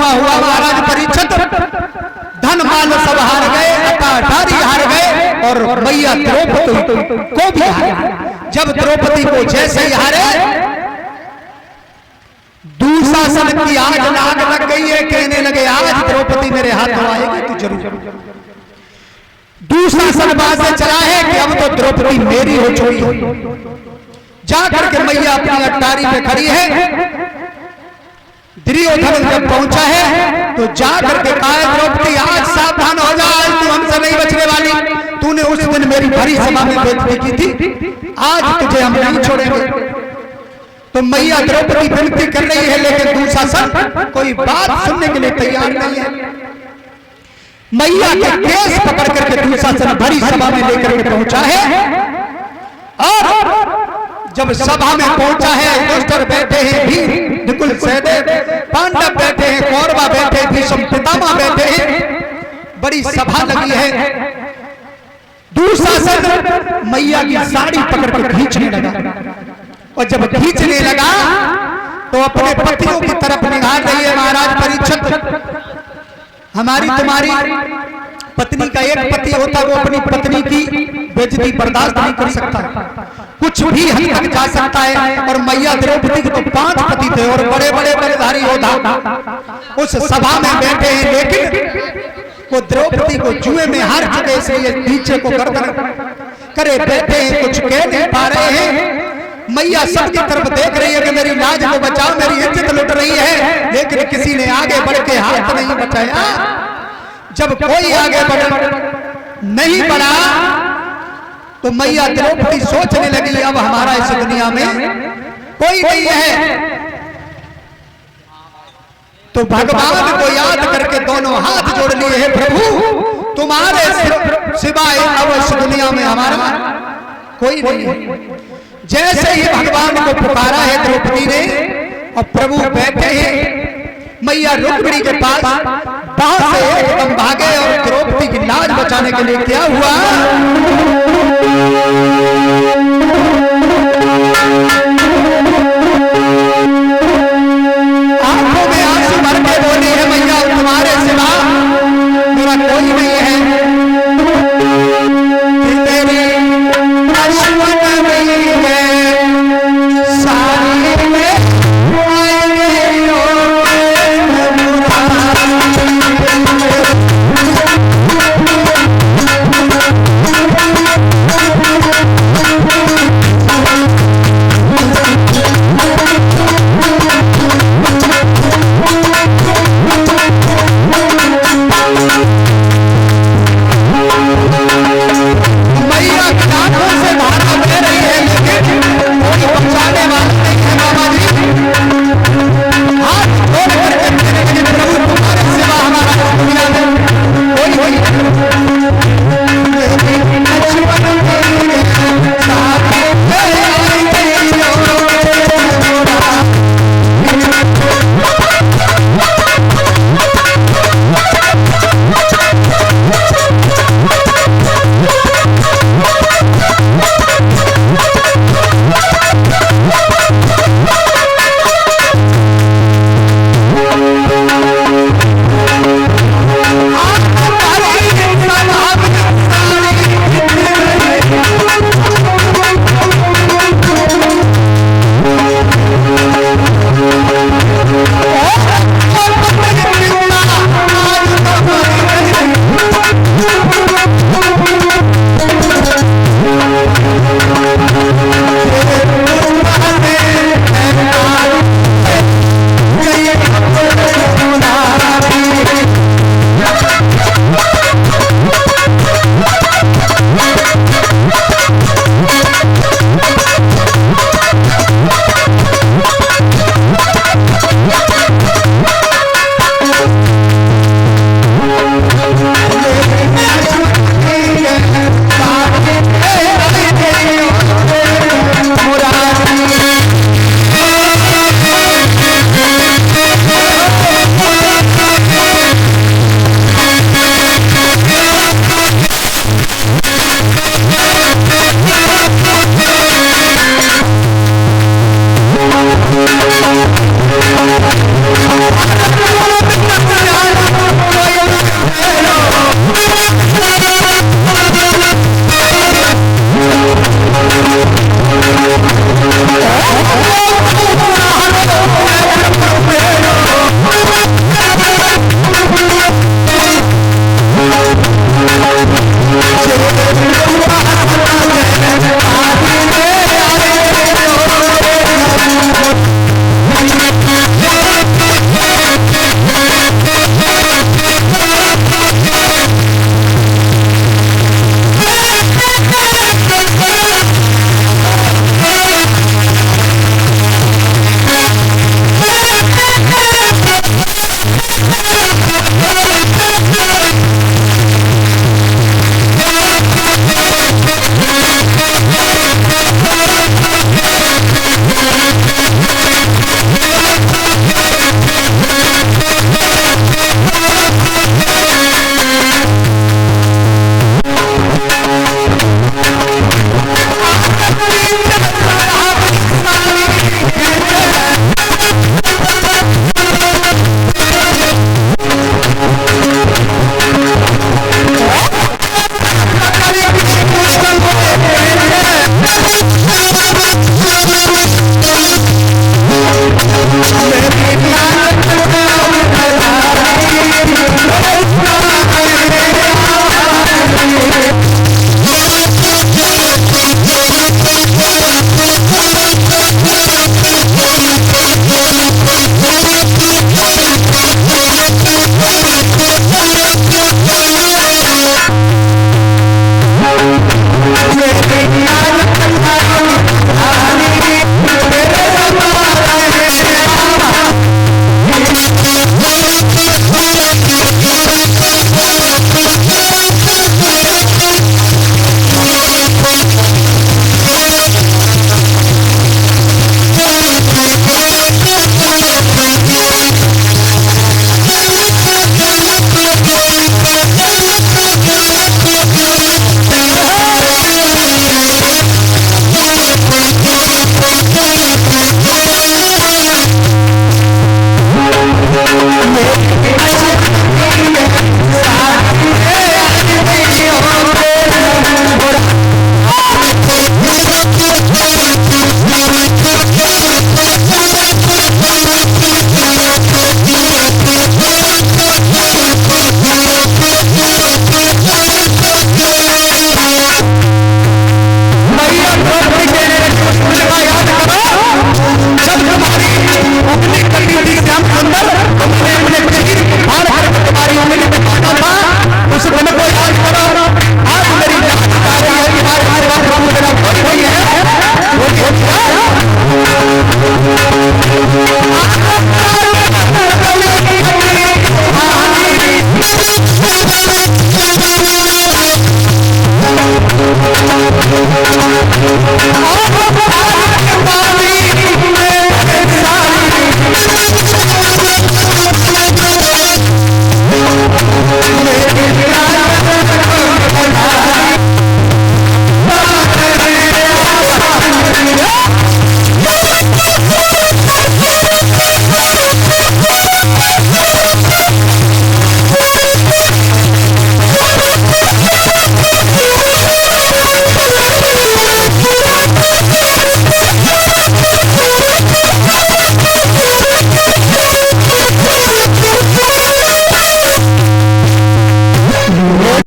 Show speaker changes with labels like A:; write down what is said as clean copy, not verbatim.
A: हुआ महाराज परीक्षित धन माल सब हार गए, अटारी हार गए और मैया द्रौपदी को भी हारे। जब द्रौपदी को जैसे ही हारे, दुशासन की आग नाग लग गई है, कहने लगे आज द्रौपदी मेरे हाथों आएगी तो जरूर। दुशासन बात से चला है कि अब तो द्रौपदी मेरी हो चुकी। जाकर के मैया अपनी अटारी पे खड़ी है। दुर्योधन जब पहुंचा है तो जाकर के कहा द्रौपदी आज सावधान हो जा, आज तू हमसे नहीं बचने वाली। तूने उस दिन मेरी भरी सभा में बेइज्जती की थी, आज तुझे हम नहीं छोड़ेंगे। तो मैया द्रौपदी विनती कर रही है, लेकिन दुशासन कोई बात सुनने के लिए तैयार नहीं है। मैया के केस पकड़ करके दुशासन भरी सभा में लेकर के पहुंचा है। और जब सभा में पहुंचा है, दुष्टर बैठे हैं, भीम नकुल सहदेव पांडव बैठे हैं, कौरवा बैठे, भीष्म पितामह बैठे हैं, बड़ी सभा लगी है। दुशासन मैया की साड़ी पकड़ कर खींचने लगा, और जब खींचने लगा तो अपने पतियों की तरफ निहार रही है। महाराज परीक्षित, हमारी तुम्हारी पत्नी का एक पति होता, वो अपनी पत्नी की बेइज्जती बर्दाश्त नहीं कर सकता, कुछ भी हद तक जा सकता है। और मैया द्रौपदी के तो 5 पति थे और बड़े बड़े बलधारी योद्धा उस सभा में बैठे हैं, लेकिन वो द्रौपदी को जुए में हार चुके, इसलिए नीचे को गर्दन करे बैठे हैं, कुछ कह नहीं पा रहे हैं। मैया सबकी तरफ देख रही है कि मेरी लाज को बचाओ, मेरी इज्जत लुट रही है, लेकिन किसी ने आगे बढ़ के हाथ नहीं बचाया। जब कोई आगे नहीं बढ़ा तो मैया द्रौपदी सोचने लगी अब हमारा इस दुनिया में कोई नहीं है। तो भगवान को याद करके दोनों हाथ जोड़ लिए हैं, प्रभु तुम्हारे सिवाय अब इस दुनिया में हमारा कोई नहीं है। जैसे ही भगवान को पुकारा है द्रौपदी ने, और प्रभु बैठे हैं, मैया रुक्मिणी के पास वहां से एकदम भागे और द्रौपदी की लाज बचाने के लिए क्या हुआ।